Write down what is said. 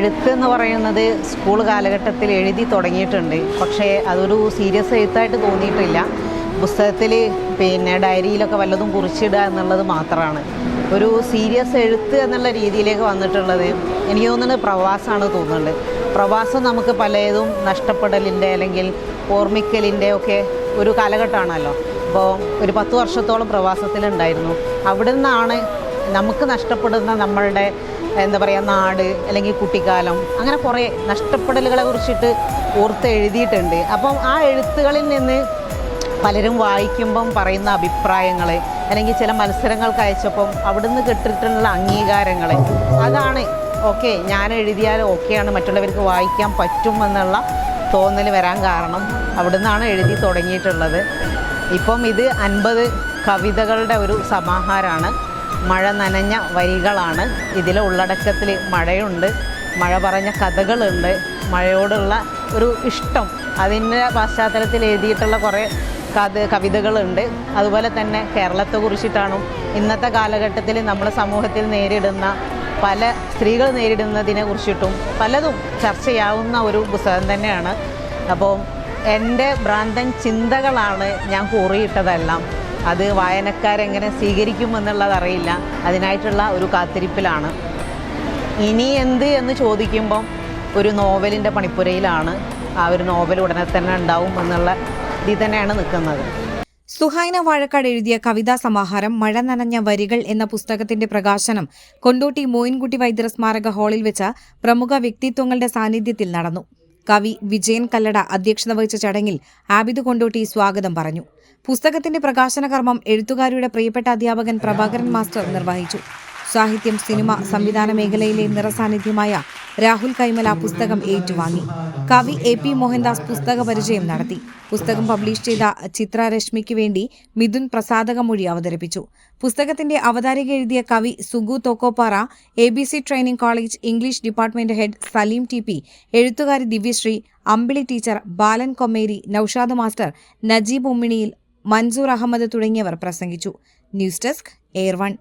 എഴുത്ത് എന്ന് പറയുന്നത് സ്കൂൾ കാലഘട്ടത്തിൽ എഴുതി തുടങ്ങിയിട്ടുണ്ട്. പക്ഷേ അതൊരു സീരിയസ് എഴുത്തായിട്ട് തോന്നിയിട്ടില്ല. പുസ്തകത്തിൽ ഡയറിയിലൊക്കെ വല്ലതും കുറിച്ചിടുക എന്നുള്ളത് മാത്രമാണ്. ഒരു സീരിയസ് എഴുത്ത് എന്നുള്ള രീതിയിലേക്ക് വന്നിട്ടുള്ളത് എനിക്ക് തോന്നുന്നത് പ്രവാസമാണ് തോന്നുന്നുണ്ട്. പ്രവാസം നമുക്ക് പലതും നഷ്ടപ്പെടലിൻ്റെ അല്ലെങ്കിൽ ഓർമ്മിക്കലിൻ്റെ ഒക്കെ ഒരു കാലഘട്ടമാണല്ലോ. അപ്പോൾ ഒരു 10 വർഷത്തോളം പ്രവാസത്തിലുണ്ടായിരുന്നു. അവിടെ നിന്നാണ് നമുക്ക് നഷ്ടപ്പെടുന്ന നമ്മളുടെ നാട് അല്ലെങ്കിൽ കുട്ടിക്കാലം, അങ്ങനെ കുറേ നഷ്ടപ്പെടലുകളെ കുറിച്ചിട്ട് ഓർത്ത് എഴുതിയിട്ടുണ്ട്. അപ്പം ആ എഴുത്തുകളിൽ നിന്ന് പലരും വായിക്കുമ്പം പറയുന്ന അഭിപ്രായങ്ങൾ അല്ലെങ്കിൽ ചില മത്സരങ്ങൾക്ക് അയച്ചപ്പം അവിടുന്ന് കിട്ടിയിട്ടുള്ള അംഗീകാരങ്ങൾ, അതാണ് ഓക്കെ ഞാൻ എഴുതിയാൽ ഓക്കെയാണ്, മറ്റുള്ളവർക്ക് വായിക്കാൻ പറ്റും എന്നുള്ള തോന്നൽ വരാൻ കാരണം അവിടുന്നാണ് എഴുതി തുടങ്ങിയിട്ടുള്ളത്. ഇപ്പം ഇത് 50 കവിതകളുടെ ഒരു സമാഹാരമാണ്. മഴ നനഞ്ഞ വരികളാണ്. ഇതിലെ ഉള്ളടക്കത്തിൽ മഴയുണ്ട്, മഴ പറഞ്ഞ കഥകളുണ്ട്, മഴയോടുള്ള ഒരു ഇഷ്ടം, അതിൻ്റെ പശ്ചാത്തലത്തിൽ എഴുതിയിട്ടുള്ള കുറേ കവിതകളുണ്ട്. അതുപോലെ തന്നെ കേരളത്തെ കുറിച്ചിട്ടാണ് ഇന്നത്തെ കാലഘട്ടത്തിൽ നമ്മുടെ സമൂഹത്തിൽ നേരിടുന്ന പല സ്ത്രീകൾ നേരിടുന്നതിനെ കുറിച്ചിട്ടും പലതും ചർച്ച ചെയ്യാവുന്ന ഒരു പുസ്തകം തന്നെയാണ്. അപ്പോൾ എൻ്റെ ഭ്രാന്തൻ ചിന്തകളാണ് ഞാൻ കുറിയിട്ടതെല്ലാം. അത് വായനക്കാരെങ്ങനെ സ്വീകരിക്കുമെന്നുള്ളതറിയില്ല. അതിനായിട്ടുള്ള ഒരു കാത്തിരിപ്പിലാണ്. ഇനി എന്ത് എന്ന് ചോദിക്കുമ്പം ഒരു നോവലിൻ്റെ പണിപ്പുരയിലാണ്. ആ ഒരു നോവൽ ഉടനെ തന്നെ ഉണ്ടാവും എന്നുള്ള ഇതിൽ തന്നെയാണ് നിൽക്കുന്നത്. സുഹൈന വാഴക്കാട് എഴുതിയ കവിതാ സമാഹാരം മഴ നനഞ്ഞ വരികൾ എന്ന പുസ്തകത്തിന്റെ പ്രകാശനം കൊണ്ടോട്ടി മോയിൻകുട്ടി വൈദ്യർ സ്മാരക ഹാളിൽ വെച്ച പ്രമുഖ വ്യക്തിത്വങ്ങളുടെ സാന്നിധ്യത്തിൽ നടന്നു. കവി വിജയൻ കല്ലട അധ്യക്ഷത വഹിച്ച ചടങ്ങിൽ ആബിദ് കൊണ്ടോട്ടി സ്വാഗതം പറഞ്ഞു. പുസ്തകത്തിന്റെ പ്രകാശന കർമ്മം എഴുത്തുകാരിയുടെ പ്രിയപ്പെട്ട അധ്യാപകൻ പ്രഭാകരൻ മാസ്റ്റർ നിർവഹിച്ചു. സാഹിത്യം, സിനിമ, സംവിധാന മേഖലയിലെ നിറസാന്നിധ്യമായ രാഹുൽ കൈമല പുസ്തകം ഏറ്റുവാങ്ങി. കവി AP മോഹൻദാസ് പുസ്തക പരിചയം നടത്തി. പുസ്തകം പബ്ലിഷ് ചെയ്ത ചിത്രരശ്മിക്ക് വേണ്ടി മിഥുൻ പ്രസാദകമൊഴി അവതരിപ്പിച്ചു. പുസ്തകത്തിന്റെ അവതാരിക എഴുതിയ കവി Sugu Thokkoppara, ABC training college English department head Saleem TP, എഴുത്തുകാരി ദിവ്യശ്രീ, അമ്പിളി ടീച്ചർ, ബാലൻ കൊമ്മേരി, നൌഷാദ് മാസ്റ്റർ, നജീബ് ഉമ്മിണിയിൽ, മൻസൂർ അഹമ്മദ് തുടങ്ങിയവർ പ്രസംഗിച്ചു. News desk, AIR 1.